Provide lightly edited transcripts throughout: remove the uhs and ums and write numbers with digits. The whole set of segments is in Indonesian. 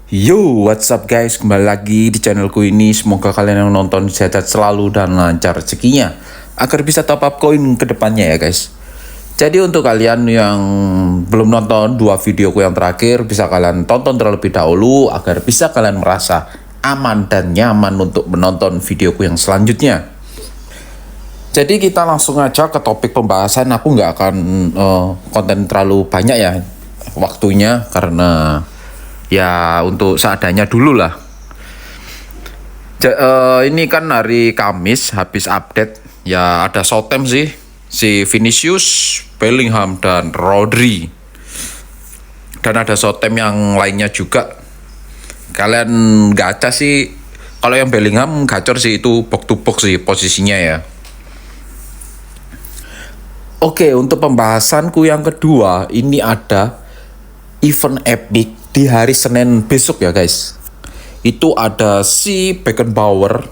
Yo, what's up guys? Kembali lagi di channelku ini. Semoga kalian yang nonton sehat selalu dan lancar rezekinya agar bisa top up koin ke depannya ya guys. Jadi untuk kalian yang belum nonton dua videoku yang terakhir, bisa kalian tonton terlebih dahulu agar bisa kalian merasa aman dan nyaman untuk menonton videoku yang selanjutnya. Jadi kita langsung aja ke topik pembahasan. Aku nggak akan konten terlalu banyak ya waktunya, karena ya untuk seadanya dulu lah. Ini kan hari Kamis habis update ya, ada Showtime sih, si Vinicius, Bellingham dan Rodri, dan ada Showtime yang lainnya juga. Kalian gacha sih, kalau yang Bellingham gacor sih, itu box to box sih posisinya ya. Oke, untuk pembahasanku yang kedua, ini ada event epic di hari Senin besok ya guys. Itu ada si Beckenbauer,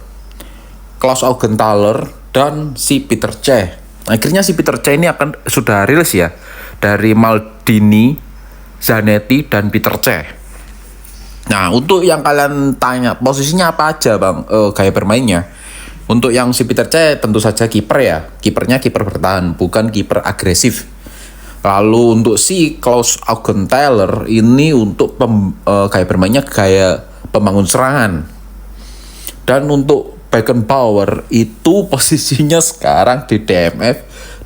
Klaus Augenthaler, dan si Peter Cech. Akhirnya si Peter Cech ini sudah rilis ya, dari Maldini, Zanetti, dan Peter Cech. Nah, untuk yang kalian tanya posisinya apa aja bang, gaya bermainnya. Untuk yang si Peter Cech tentu saja kiper ya, kipernya kiper bertahan, bukan kiper agresif. Lalu untuk si Klaus Augenthaler ini untuk gaya bermainnya gaya pembangun serangan. Dan untuk Beckenbauer itu posisinya sekarang di DMF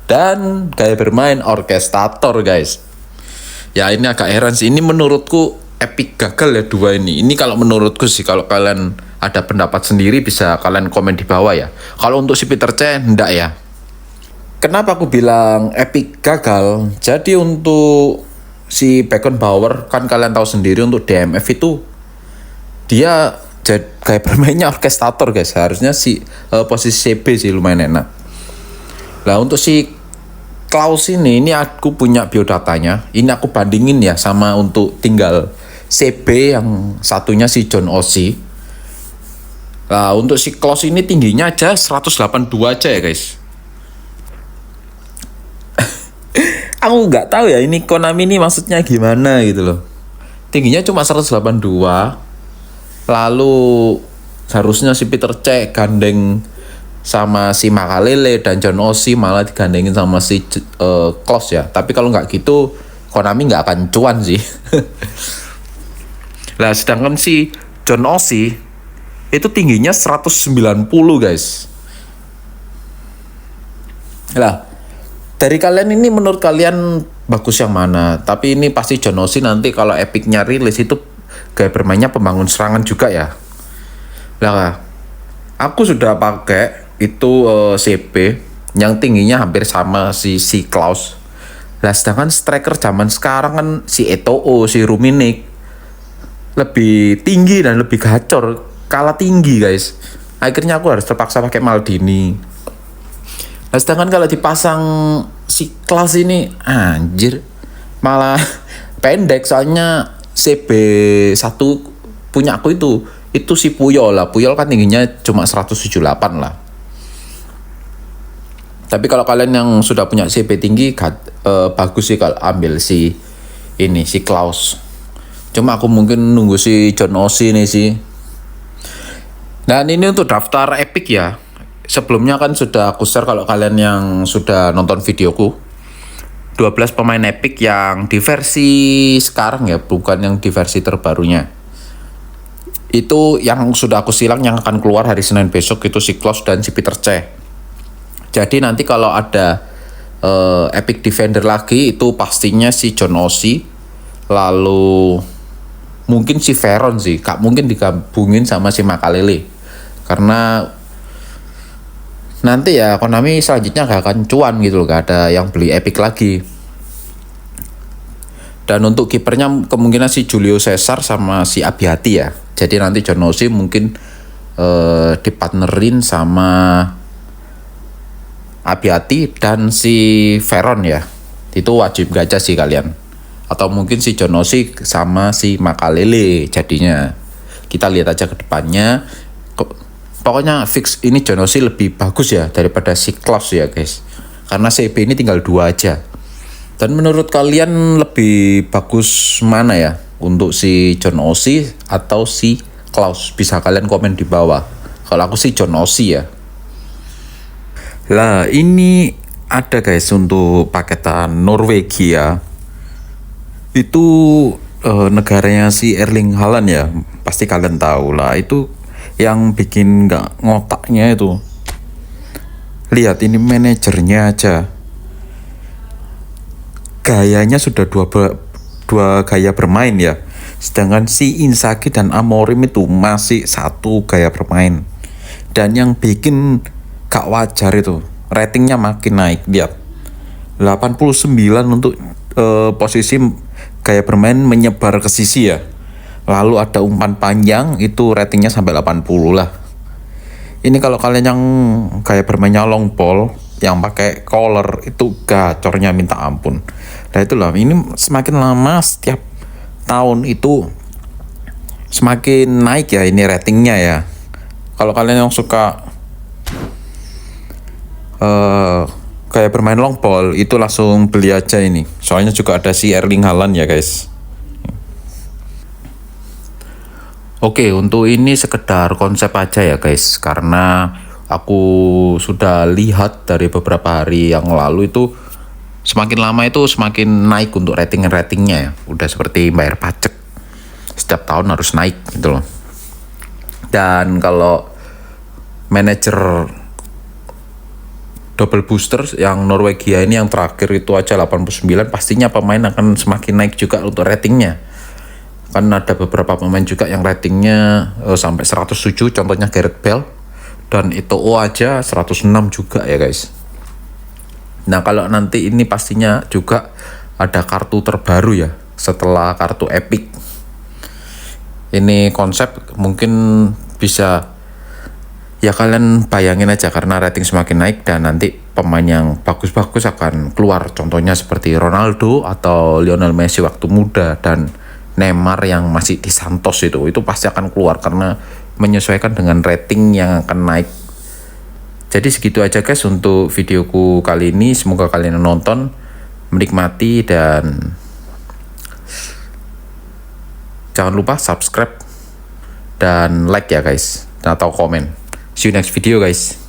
dan gaya bermain orkestrator guys. Ya ini agak heran sih, ini menurutku epic gagal ya dua ini. Ini kalau menurutku sih, kalau kalian ada pendapat sendiri bisa kalian komen di bawah ya. Kalau untuk si Peter Cech enggak ya. Kenapa aku bilang epic gagal? Jadi untuk si Beckenbauer kan kalian tahu sendiri, untuk DMF itu dia kayak bermainnya orkestrator guys. Harusnya si posisi CB sih lumayan enak. Lah untuk si Klaus ini aku punya biodatanya. Ini aku bandingin ya sama untuk tinggal CB yang satunya si John Oshie. Nah untuk si Klaus ini tingginya aja 182 aja ya guys. Aku nggak tahu ya ini Konami ini maksudnya gimana gitu loh. Tingginya cuma 182. Lalu harusnya si Peter Cech gandeng sama si Makalele, dan John Oshie malah digandengin sama si Klaus ya. Tapi kalau nggak gitu Konami nggak akan cuan sih. Lah sedangkan si John Oshie itu tingginya 190 guys. Lah dari kalian ini, menurut kalian bagus yang mana? Tapi ini pasti John Oshie nanti kalau epicnya rilis itu gaya bermainnya pembangun serangan juga ya. Lah aku sudah pakai itu CP yang tingginya hampir sama si Klaus. Lah sedangkan striker zaman sekarang kan si Eto'o, si Rummenigge lebih tinggi dan lebih gacor, kalah tinggi guys. Akhirnya aku harus terpaksa pakai Maldini. Nah, sedangkan kalau dipasang si Klaus ini anjir malah pendek, soalnya CB1 punya aku itu si Puyol lah. Puyol kan tingginya cuma 178 lah. Tapi kalau kalian yang sudah punya CB tinggi bagus sih kalau ambil si Klaus. Cuma aku mungkin nunggu si John Oshie nih sih. Dan ini untuk daftar epic ya. Sebelumnya kan sudah aku share, kalau kalian yang sudah nonton videoku, 12 pemain epic yang di versi sekarang ya, bukan yang di versi terbarunya. Itu yang sudah aku silang, yang akan keluar hari Senin besok, itu si Klaus dan si Peter Cech. Jadi nanti kalau ada epic defender lagi, itu pastinya si John Oshie, lalu mungkin si Veron sih, mungkin digabungin sama si Makalele. Karena nanti ya Konami selanjutnya gak akan cuan gitu loh, gak ada yang beli epic lagi. Dan untuk kipernya kemungkinan si Julio Cesar sama si Abbiati ya. Jadi nanti John Oshie mungkin dipartnerin sama Abbiati dan si Veron ya. Itu wajib gacha sih kalian. Atau mungkin si John Oshie sama si Makalele jadinya. Kita lihat aja ke depannya. Pokoknya fix ini John Oshie lebih bagus ya daripada si Klaus ya guys. Karena CP ini tinggal 2 aja. Dan menurut kalian lebih bagus mana ya? untuk si John Osi atau si Klaus. Bisa kalian komen di bawah. Kalau aku sih John Osi ya. Lah ini ada guys untuk paketan Norwegia. Itu negaranya si Erling Haaland ya. Pasti kalian tahu lah. Itu yang bikin nggak ngotaknya itu. Lihat ini manajernya aja. Gayanya sudah dua gaya bermain ya. Sedangkan si Inzaghi dan Amorim itu masih satu gaya bermain. Dan yang bikin gak wajar itu ratingnya makin naik. Lihat 89 untuk posisi gaya bermain menyebar ke sisi ya. Lalu ada umpan panjang itu ratingnya sampai 80 lah. Ini kalau kalian yang gaya bermainnya long ball yang pakai collar itu gacornya minta ampun. Nah itulah, ini semakin lama setiap tahun itu semakin naik ya ini ratingnya ya. Kalau kalian yang suka kayak bermain long ball itu langsung beli aja ini. Soalnya juga ada si Erling Haaland ya guys. Oke, untuk ini sekedar konsep aja ya guys. Karena aku sudah lihat dari beberapa hari yang lalu itu semakin lama itu semakin naik untuk ratingnya ya. Udah seperti bayar pajak. Setiap tahun harus naik gitu loh. Dan kalau manajer double booster yang Norwegia ini yang terakhir itu aja 89, pastinya pemain akan semakin naik juga untuk ratingnya. Kan ada beberapa pemain juga yang ratingnya sampai 107, contohnya Gareth Bale. Dan Eto'o aja 106 juga ya guys. Nah kalau nanti ini pastinya juga ada kartu terbaru ya setelah kartu Epic. Ini konsep mungkin bisa ya kalian bayangin aja karena rating semakin naik dan nanti pemain yang bagus-bagus akan keluar. Contohnya seperti Ronaldo atau Lionel Messi waktu muda dan Neymar yang masih di Santos itu pasti akan keluar karena menyesuaikan dengan rating yang akan naik. Jadi segitu aja guys untuk videoku kali ini. Semoga kalian nonton, menikmati, dan jangan lupa subscribe dan like ya guys, atau komen. See you next video guys.